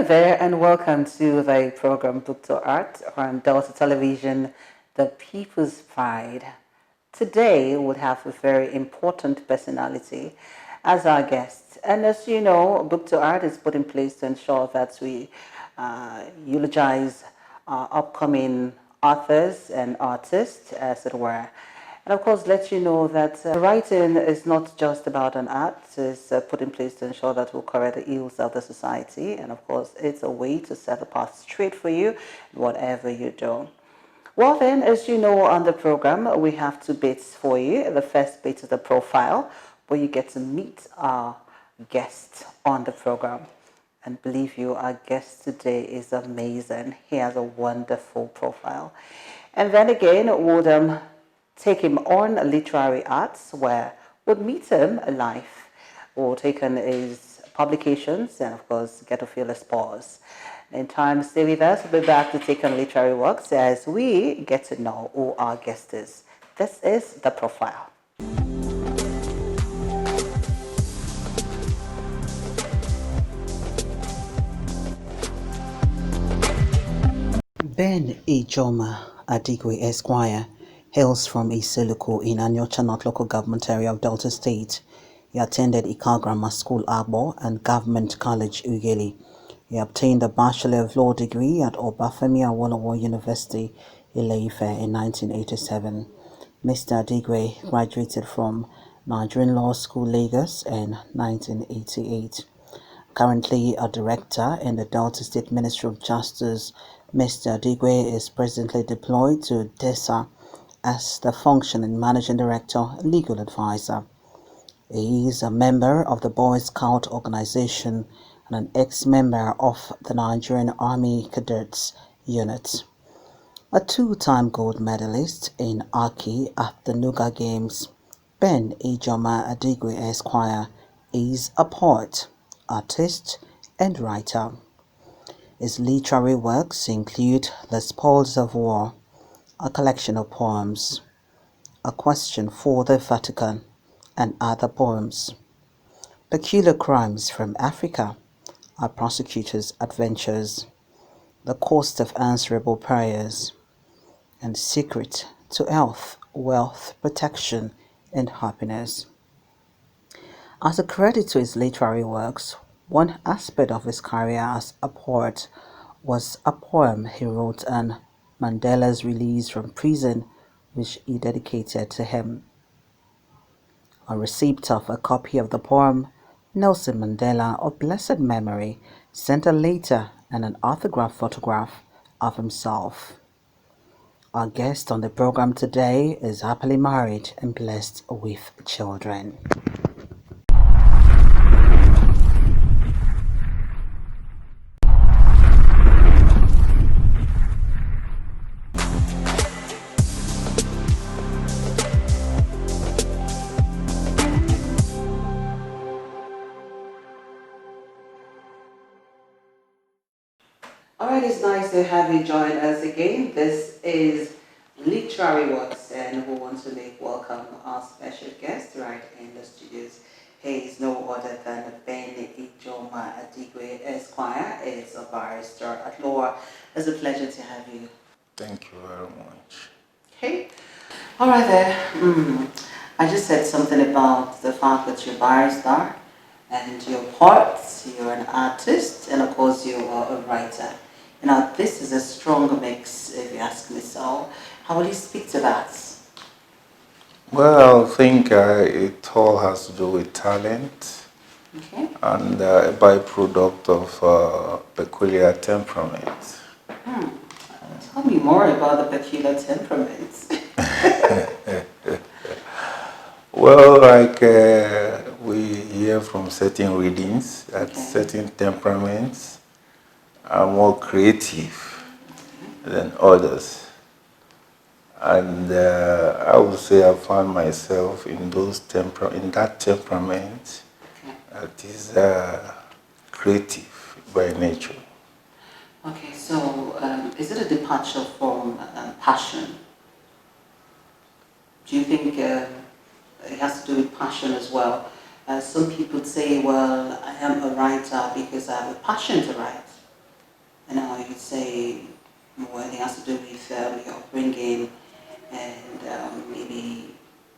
Hello there, and welcome to the program Book2Art on Delta Television, The People's Pride. Today, we'll have a very important personality as our guest. And as you know, Book2Art is put in place to ensure that we eulogize our upcoming authors and artists, as it were. And of course, let you know that writing is not just about an art. It's put in place to ensure that we'll correct the ills of the society. And of course, it's a way to set the path straight for you, whatever you do. Well then, as you know, on the program, we have two bits for you. The first bit is the profile, where you get to meet our guest on the program. And believe you, our guest today is amazing. He has a wonderful profile. And then again, we'll take him on literary arts, where we'll meet him live. We'll take on his publications and, of course, get to feel his pause. In time, stay with us. We'll be back to take on literary works as we get to know who our guest is. This is the profile. Ben Ijeoma Adigwe Esquire hails from Iseluko in Anyocha North Local Government Area of Delta State. He attended Ika Grammar School Abo and Government College Ugeli. He obtained a Bachelor of Law degree at Obafemi Awolowo University, Ile-Ife in 1987. Mr. Adigwe graduated from Nigerian Law School Lagos in 1988. Currently a director in the Delta State Ministry of Justice, Mr. Adigwe is presently deployed to DESA as the functioning Managing Director, Legal Advisor. He is a member of the Boy Scout organization and an ex-member of the Nigerian Army Cadets Unit. A two-time gold medalist in Aki at the Nuga Games, Ben Ijeoma Adigwe Esquire is a poet, artist, and writer. His literary works include The Spoils of War, a collection of poems, A Question for the Vatican, and other poems. Peculiar Crimes from Africa, A Prosecutor's Adventures, The Cost of Answerable Prayers, and Secret to Health, Wealth, Protection, and Happiness. As a credit to his literary works, one aspect of his career as a poet was a poem he wrote on Mandela's release from prison, which he dedicated to him. On receipt of a copy of the poem, Nelson Mandela, of blessed memory, sent a letter and an autographed photograph of himself. Our guest on the program today is happily married and blessed with children. Alright, it's nice to have you join us again. This is Literary Works, and we want to make welcome our special guest right in the studios. He is no other than Ben Ijeoma Adigwe Esquire. Is a barrister at law. It's a pleasure to have you. Thank you very much. Okay. Alright there. I just said something about the fact that you're a barrister and you're a poet, you're an artist, and of course you are a writer. Now, this is a strong mix, if you ask me so. How will you speak to that? Well, I think it all has to do with talent, Okay. and a byproduct of peculiar temperament. Tell me more about the peculiar temperaments. Well, like we hear from certain readings that certain temperaments are more creative than others. And I would say I found myself in that temperament that is creative by nature. Okay, so is it a departure from passion? Do you think it has to do with passion as well? Some people say, well, I am a writer because I have a passion to write. Well, it has to do with your upbringing and maybe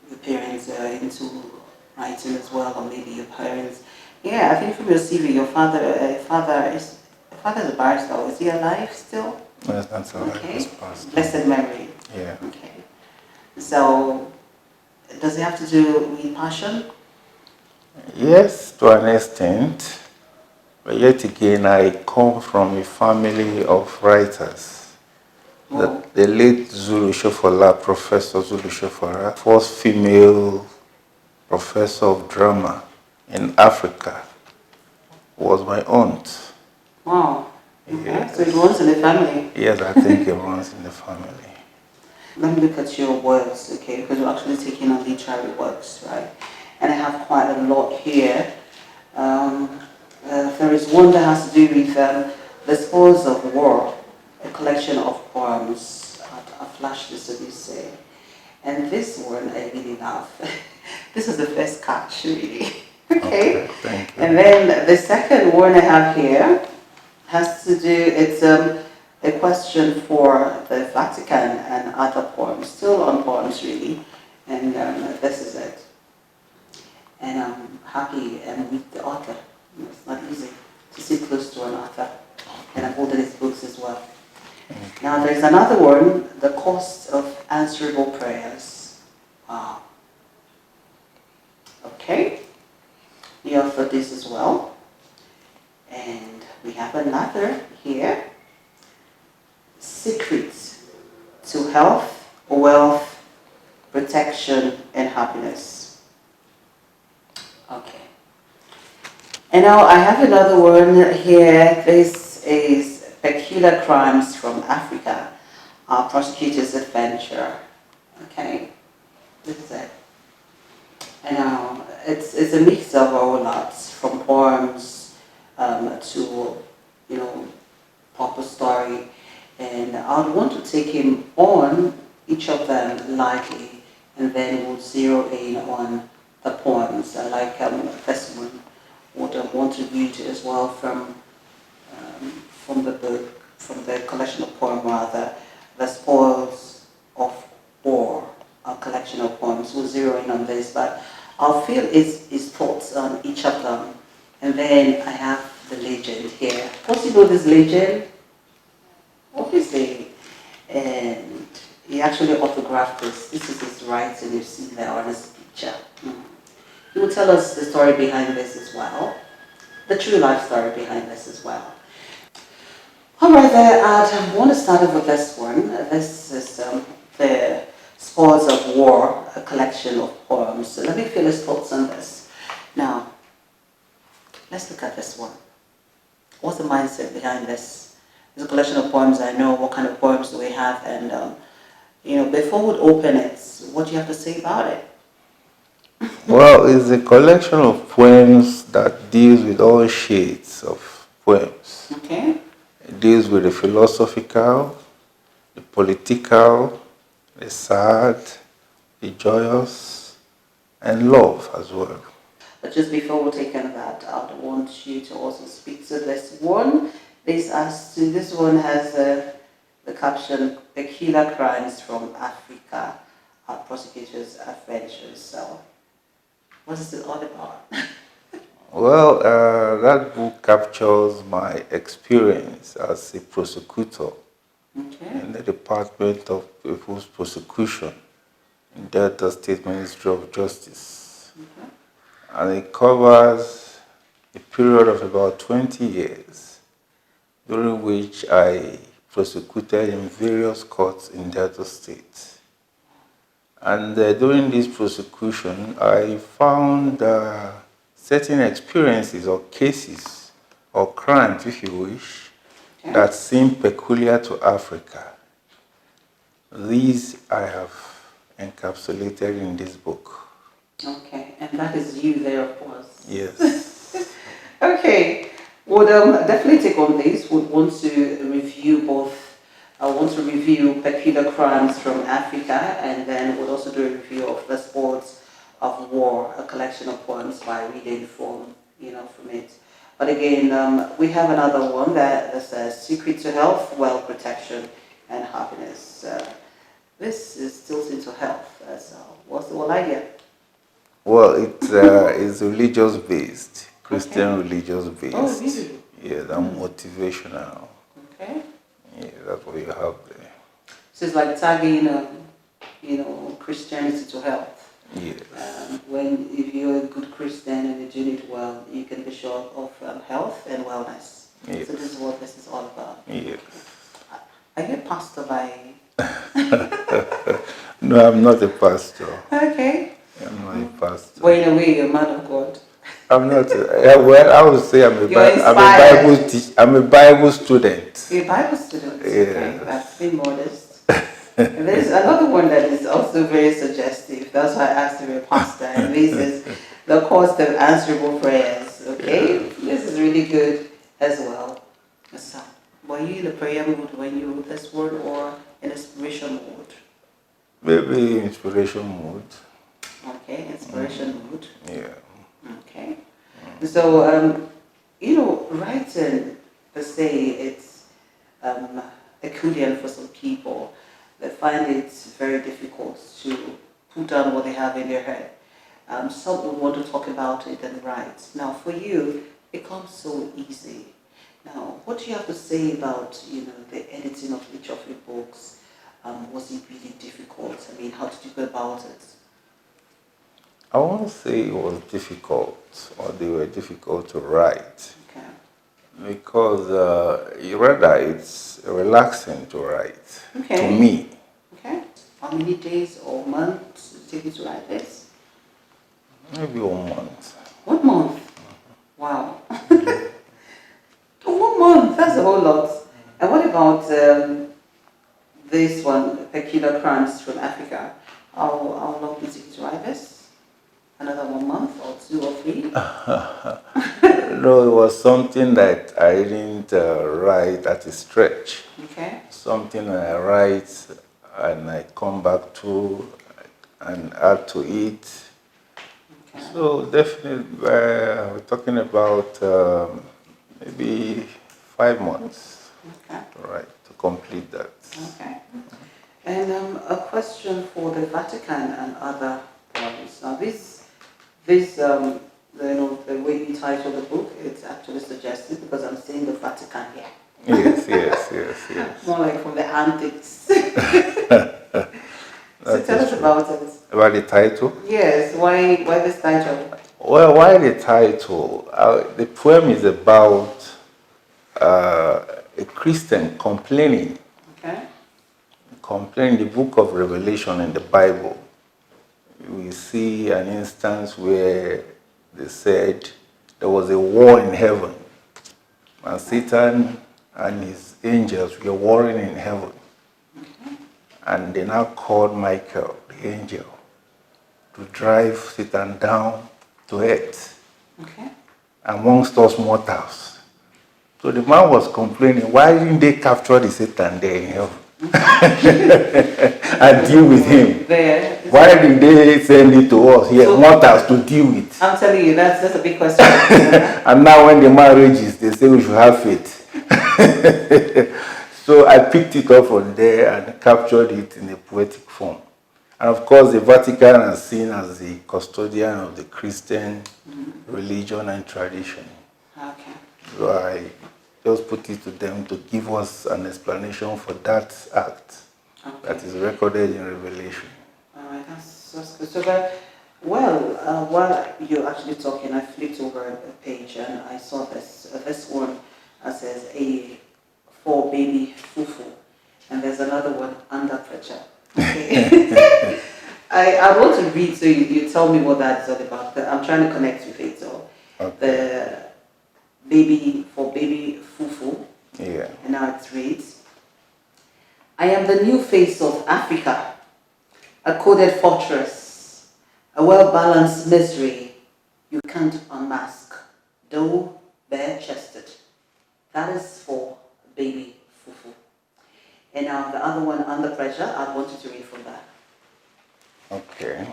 your parents are into writing as well, or maybe your parents. Yeah, I think from your CV, your father is a barrister. Is he alive still? No, it's not so like this Okay, past. blessed memory. Yeah. Okay, so does it have to do with passion? Yes, to an extent. But yet again, I come from a family of writers. Oh, The late Zulu Shofola, Professor Zulu Shofola, first female professor of drama in Africa, was my aunt. wow. Okay, so it runs Yes. in the family. Yes, I think it runs in the family. Let me look at your works, okay, because we're actually taking on literary works, right? And I have quite a lot here. Um, there is one that has to do with the spoils of war, a collection of poems. I'll flash this so you say. And this one I really love. This is the first catch, really. Okay, Okay. thank you. And then the second one I have here has to do, it's a question for the Vatican and other poems, still on poems really. And this is it. And I'm happy and with the author. It's not easy to sit close to an author. And I'm holding his books as well. Now there's another one, The Cost of Answerable Prayers. Wow. Okay. He offered this as well. And we have another here. Secrets to health, wealth, protection, and happiness. Okay. And now I have another one here. This is Peculiar Crimes from Africa, Our Prosecutor's Adventure. Okay, this is it. And now it's a mix of all lots, from poems to, you know, proper story. And I would want to take him on each of them lightly, and then we'll zero in on the poems. I like this one. Would want to read as well from the book, from the collection of poems rather, The Spoils of War, a collection of poems. We'll zero in on this, but I'll feel his thoughts on each of them. And then I have the legend here. Of course, you know this legend, obviously. And he actually autographed this. This is his writing, you see there on his picture. He will tell us the story behind this as well, the true life story behind this as well. All right, there, I want to start off with this one. This is the Spoils of War, a collection of poems. So let me feel his thoughts on this. Now, let's look at this one. What's the mindset behind this? It's a collection of poems. I know what kind of poems do we have, and before we open it, what do you have to say about it? Well, it's a collection of poems that deals with all shades of poems. Okay. It deals with the philosophical, the political, the sad, the joyous, and love as well. But just before we take on that, I would want you to also speak to this one. This one has the caption "Peculiar Crimes from Africa: Our Prosecutors' Adventures." So, what is it all about? Well, that book captures my experience as a prosecutor Okay. in the Department of People's Prosecution in Delta State Ministry of Justice. Okay. And it covers a period of about 20 years during which I prosecuted in various courts in Delta State. And during this prosecution, I found certain experiences or cases or crimes, if you wish, Okay. that seem peculiar to Africa. These I have encapsulated in this book. Okay, and that is you there, of course. Yes. Okay, would definitely take on this. Would want to review both. I want to review Peculiar Crimes from Africa, and then would also do a review of The Sports of War, a collection of poems by reading from it. But again, we have another one that says "Secret to Health, Wealth, Protection, and happiness. This is tilting to health. So what's the whole idea? Well, it is religious based, Christian Okay. religious based. Oh, really? Yes, and motivational. Okay. Yeah, that's what you have there. So it's like tagging, Christianity to health. Yes. If you're a good Christian and you're doing it well, you can be sure of health and wellness. Yes. So this is what this is all about. Yes. Are you a pastor by? No, I'm not a pastor. Okay. I'm not a pastor. Well, in a way, you're a man of God. I'm not. Well, I would say I'm a Bible student. You're a Bible student. Yeah. Okay, that's been modest. And there's another one that is also very suggestive. That's why I asked if you're a pastor. And this is the cost of answerable prayers. Okay, yeah. This is really good as well. So, were you in a prayer mood when you wrote this word, or in inspiration mode? Maybe inspiration mood. Okay, inspiration mood. Yeah. Okay. So, writing per se, it's peculiar for some people. They find it very difficult to put down what they have in their head. Some would want to talk about it and write. Now, for you, it comes so easy. Now, what do you have to say about, the editing of each of your books? Was it really difficult? I mean, how did you go about it? I won't say it was difficult or they were difficult to write. Okay. Because rather it's relaxing to write. Okay. To me. Okay. How many days or months did it take you to write this? Maybe 1 month. 1 month? Wow. 1 month, that's a whole lot. And what about this one, Peculiar Crimes from Africa? How long did it take you to write this? Another 1 month or 2 or 3? No, it was something that I didn't write at a stretch. Okay. Something I write and I come back to and add to it. Okay. So definitely we're talking about maybe 5 months. Okay. Right, to complete that. Okay. And a question for the Vatican and other bodies. Now the way you title the book, it's actually suggestive because I'm seeing the Vatican here. Yes. More like from the antiques. So tell us about it. About the title? Yes, why this title? Well, why the title? The poem is about a Christian complaining. Okay. Complaining the book of Revelation in the Bible. We see an instance where they said there was a war in heaven, and Satan and his angels were warring in heaven. Okay. And they now called Michael, the angel, to drive Satan down to earth, okay, amongst us mortals. So the man was complaining, why didn't they capture the Satan there in heaven? And deal with him. Why did they send it to us here, mortals, to deal with? I'm telling you, that's a big question. And now when the man rages, they say we should have faith. So I picked it up from there and captured it in a poetic form. And of course, the Vatican is seen as the custodian of the Christian religion and tradition. Okay. So I just put it to them to give us an explanation for that act that is recorded in Revelation. All right, that's good. So while you're actually talking, I flipped over a page and I saw this one that says for baby fufu, and there's another one, under pressure. Okay. I want to read, so you tell me what that's all about. I'm trying to connect with it. So the baby fufu. Yeah. And now it reads, I am the new face of Africa, a coded fortress, a well-balanced misery you can't unmask, though bare-chested. That is for baby fufu. And now the other one, under pressure, I want you to read from that. Okay.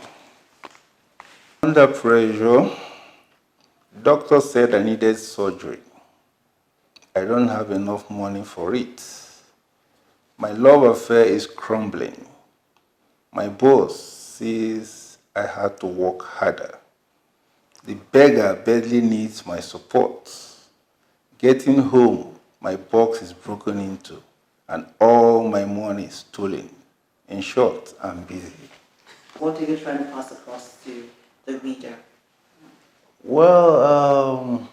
Under pressure, doctor said I needed surgery. I don't have enough money for it. My love affair is crumbling. My boss says I had to work harder. The beggar badly needs my support. Getting home, my box is broken into and all my money is stolen. In short, I'm busy. What are you trying to pass across to the reader? Well,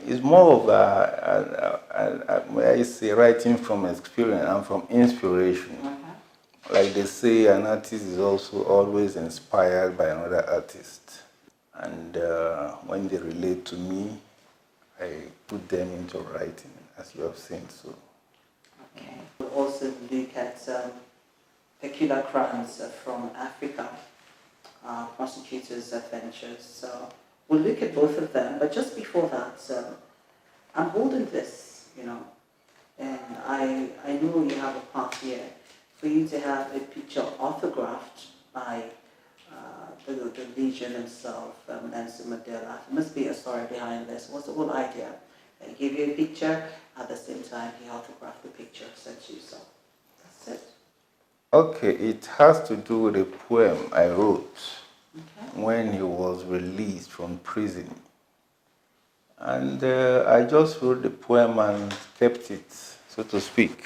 it's more of I say writing from experience and from inspiration. Like they say, an artist is also always inspired by another artist. And when they relate to me, I put them into writing, as you have seen. So. Okay. We'll also look at peculiar crimes from Africa, prosecutors' adventures. So we'll look at both of them. But just before that, I'm holding this, and I know you have a part here for you to have a picture autographed by the legion himself, Nelson Mandela. There must be a story behind this. What's the whole idea? He gave you a picture, at the same time he autographed the picture, sent you, so that's it. Okay, it has to do with a poem I wrote when he was released from prison. And I just wrote the poem and kept it, so to speak.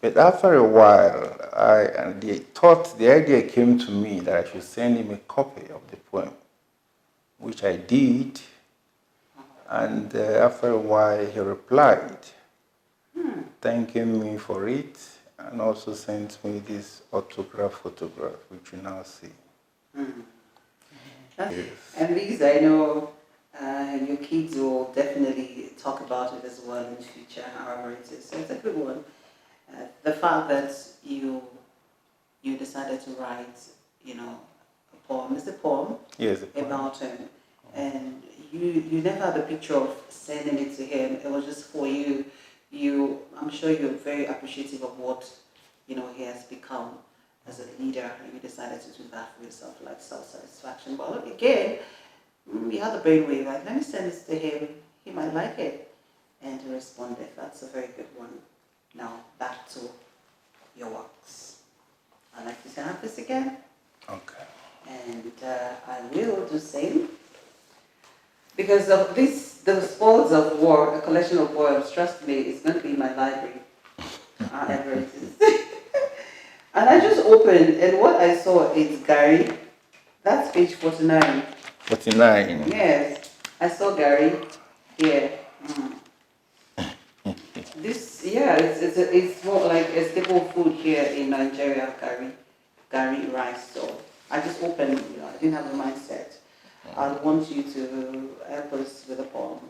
But after a while, the idea came to me that I should send him a copy of the poem, which I did. And after a while, he replied, thanking me for it, and also sent me this photograph, which you now see. Yes. And these, I know, your kids will definitely talk about it as well in the future, however it is. So it's a good one. The fact that you decided to write, a poem. It's a poem. Yes, about him, and you never had a picture of sending it to him. It was just for you. I'm sure you're very appreciative of what he has become as a leader, and you decided to do that for yourself, like self-satisfaction. But again, you had the brainwave, like, let me send this to him. He might like it, and he responded. That's a very good one. Now back to your works. I'd like you to have this again. Okay. And I will do same. Because of this, the spoils of war, a collection of poems, trust me, it's going to be in my library. Ever it is. And I just opened, and what I saw is Gary. That's page 49. 49. Yes, I saw Gary here. This, it's more like a staple food here in Nigeria, Gary rice. So I just opened, I didn't have a mindset. I want you to help us with a poem.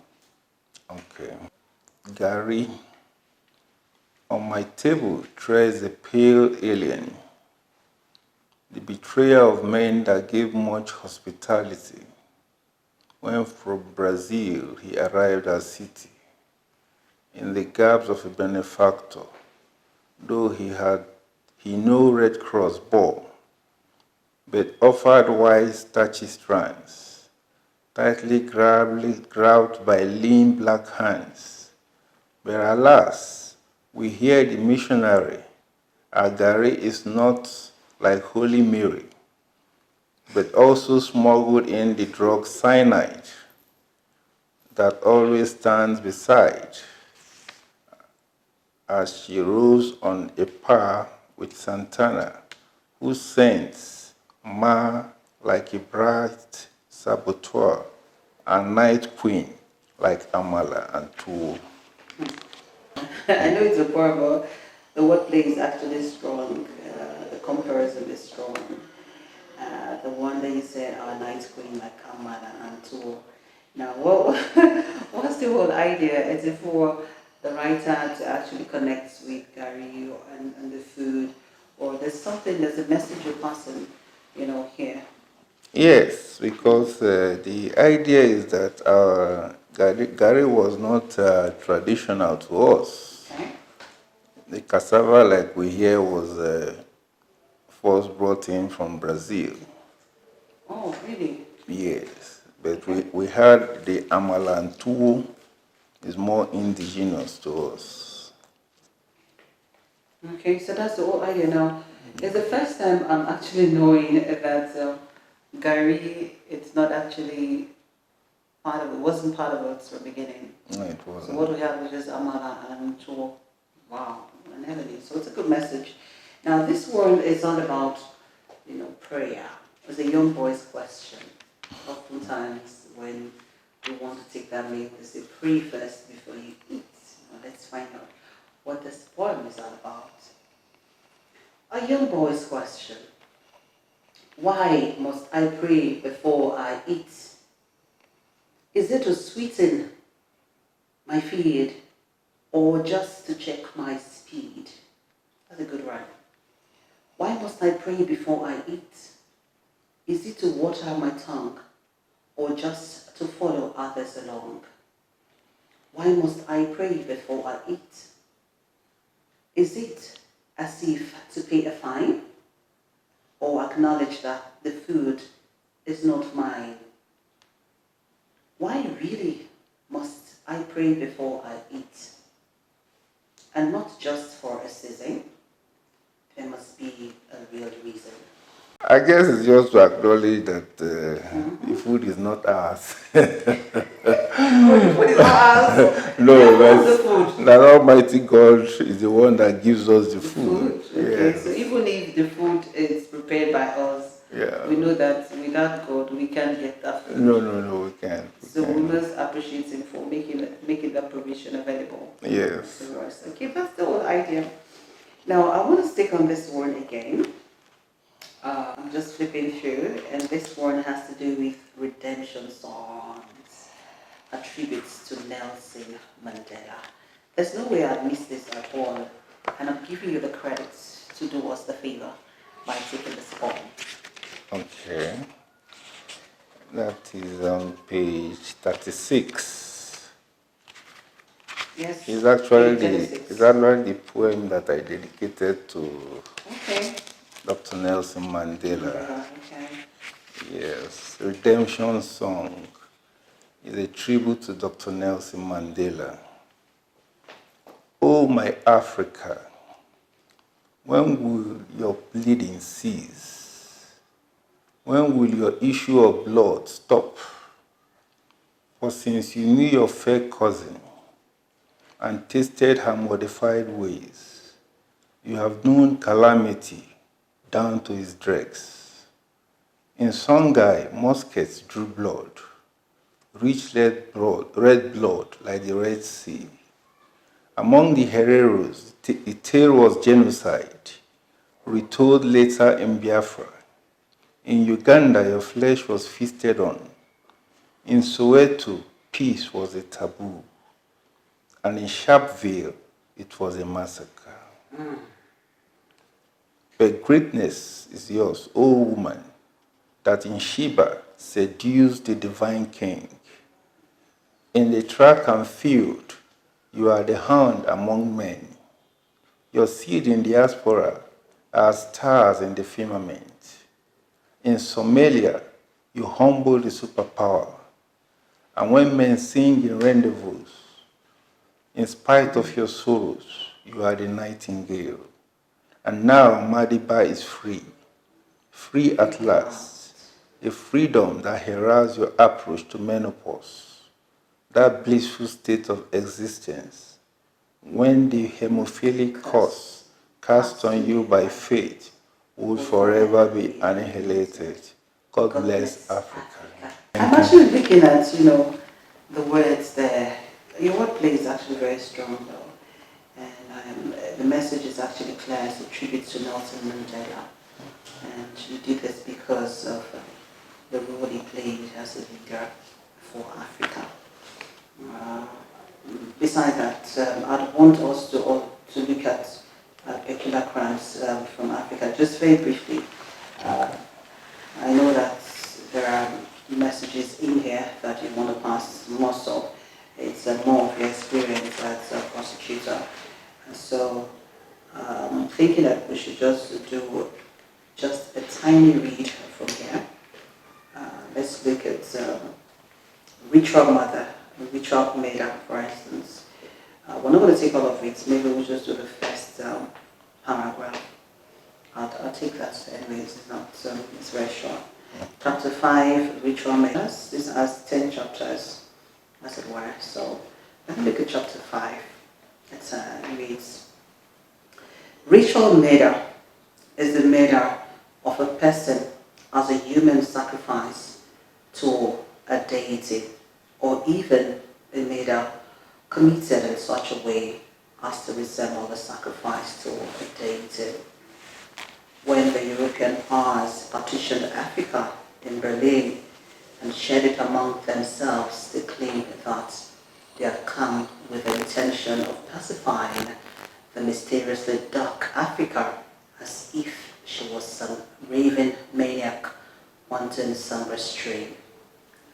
Okay. Gary, on my table treads a pale alien, the betrayer of men that gave much hospitality. When from Brazil he arrived at city, in the garbs of a benefactor, though he no Red Cross bore, but offered white starchy strands, tightly grabbed by lean black hands. But alas, we hear the missionary, our Gary is not like Holy Mary, but also smuggled in the drug cyanide that always stands beside as she rose on a par with Santana, who sends Ma like a bright saboteur and Night Queen like Amala and Tuo. I know it's a poem, but the wordplay is actually strong. The comparison is strong. The one that you said, our Night Queen like Amala and Tuo. Now, what's the whole idea? Is it for the writer to actually connect with Gary and the food, or there's a message you're passing, here? Yes, because the idea is that Gary was not traditional to us. Okay. The cassava, like we hear, was first brought in from Brazil. Oh, really? Yes, but we heard the Amalantuo is more indigenous to us. Okay, so that's the whole idea now. It's the first time I'm actually knowing that Gary, it's not actually part of it, wasn't part of it from the beginning. No, it So wasn't. what we have is just Amala and Cho. Wow, and heavenly. So it's a good message. Now this one is all about, prayer. It's a young boy's question. Oftentimes when you want to take that meal, they say pray first before you eat. Let's find out what this poem is all about. A young boy's question. Why must I pray before I eat? Is it to sweeten my feed or just to check my speed? That's a good rhyme. Why must I pray before I eat? Is it to water my tongue or just to follow others along? Why must I pray before I eat? Is it as if to pay a fine or acknowledge that the food is not mine? Why really must I pray before I eat? And not just for a season, there must be a real reason. I guess it's just to acknowledge that the food is not ours. The food is not ours. No, The food. that Almighty God is the one that gives us the food. Okay, Yes. so even if the food is prepared by us, Yeah. we know that without God we can't get that food. No, we can't. So we must appreciate Him for making that provision available. Yes. To us. Okay, that's the whole idea. Now I want to stick on this one again. I'm just flipping through, and this one has to do with redemption songs, attributes to Nelson Mandela. There's no way I'd miss this at all, and I'm giving you the credits to do us the favor by taking this poem. Okay. That is on page 36. Yes. It's actually the poem that I dedicated to Dr. Nelson Mandela. Okay. Yes, Redemption Song is a tribute to Dr. Nelson Mandela. Oh, my Africa, when will your bleeding cease? When will your issue of blood stop? For since you knew your fair cousin and tasted her modified ways, you have known calamity down to its dregs. In Songhai, muskets drew blood, rich red blood like the Red Sea. Among the Hereros, the tale was genocide, retold later in Biafra. In Uganda, your flesh was feasted on. In Soweto, peace was a taboo. And in Sharpeville, it was a massacre. But greatness is yours, O woman, that in Sheba seduced the divine king. In the track and field, you are the hound among men. Your seed in diaspora are stars in the firmament. In Somalia, you humble the superpower. And when men sing in rendezvous, in spite of your sorrows, you are the nightingale. And now Madiba is free, free at last, a freedom that heralds your approach to menopause, that blissful state of existence when the hemophilic curse cast on you by fate would forever be annihilated. God bless Africa. I'm actually looking at, the words there. Your wordplay is actually very strong though. And the message is actually clear. It's a tribute to Nelson Mandela. And you did this because of the role he played as a leader for Africa. Besides that, I'd want us to look at peculiar crimes from Africa. Just very briefly, I know that there are messages in here that you want to pass more so. It's more of your experience as a prosecutor. And so I'm thinking that we should just do just a tiny read from here. Let's look at ritual mother, ritual maiden, for instance. We're not going to take all of it. Maybe we'll just do the first paragraph. I'll take that anyways, it's not, it's very short. Chapter 5, Ritual Matters. This has 10 chapters, as it were. So let me look at chapter 5. It reads, Ritual murder is the murder of a person as a human sacrifice to a deity, or even a murder committed in such a way as to resemble a sacrifice to a deity. When the European powers partitioned Africa in Berlin and shared it among themselves, they claimed that they had come with the intention of pacifying the mysteriously dark Africa, as if she was some raving maniac wanting some restraint.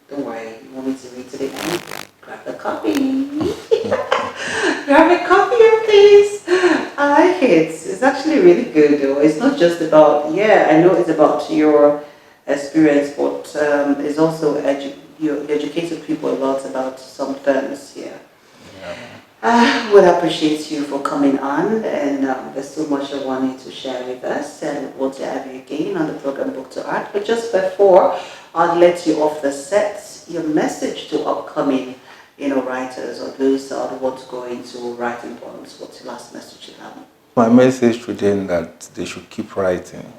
Don't worry, you want me to read to the end? Grab a copy. Grab a copy of this. I like it. It's actually really good though. It's not just about, yeah, I know it's about your experience, but it's also you educated people a lot about some terms here. Yeah. I would appreciate you for coming on, and there's so much I want you to share with us, and want to have you again on the program Book2Art. But just before I'll let you off the set, your message to upcoming, writers or those that want to go into writing poems. What's your last message to them? My message to them that they should keep writing.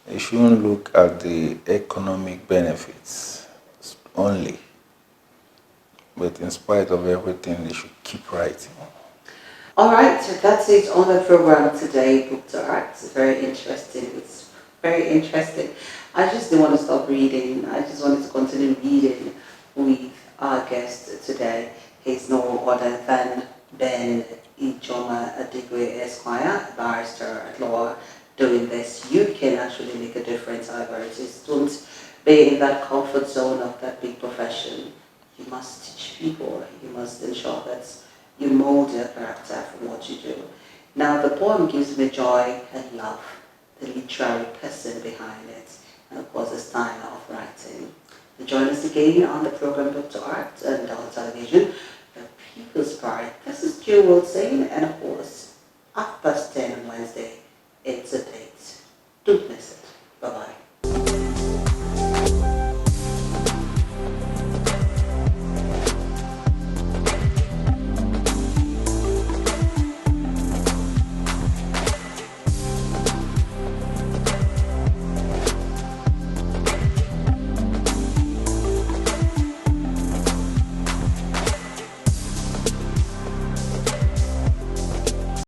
They shouldn't look at the economic benefits only. But in spite of everything, they should keep writing. All right, so that's it on the program today, Book2Art. It's very interesting. It's very interesting. I just didn't want to stop reading. I just wanted to continue reading with our guest today. He's no other than Ben Ijeoma Adigwe, Esquire, barrister at law. Doing this, you can actually make a difference. However, it is, don't be in that comfort zone of that big profession. You must teach people. You must ensure that you mold your character from what you do. Now, the poem gives me joy and love, the literary person behind it, and of course the style of writing. Join us again on the program Book2Art and on television, The People's Pride. This is Jewel saying, and of course, 10:30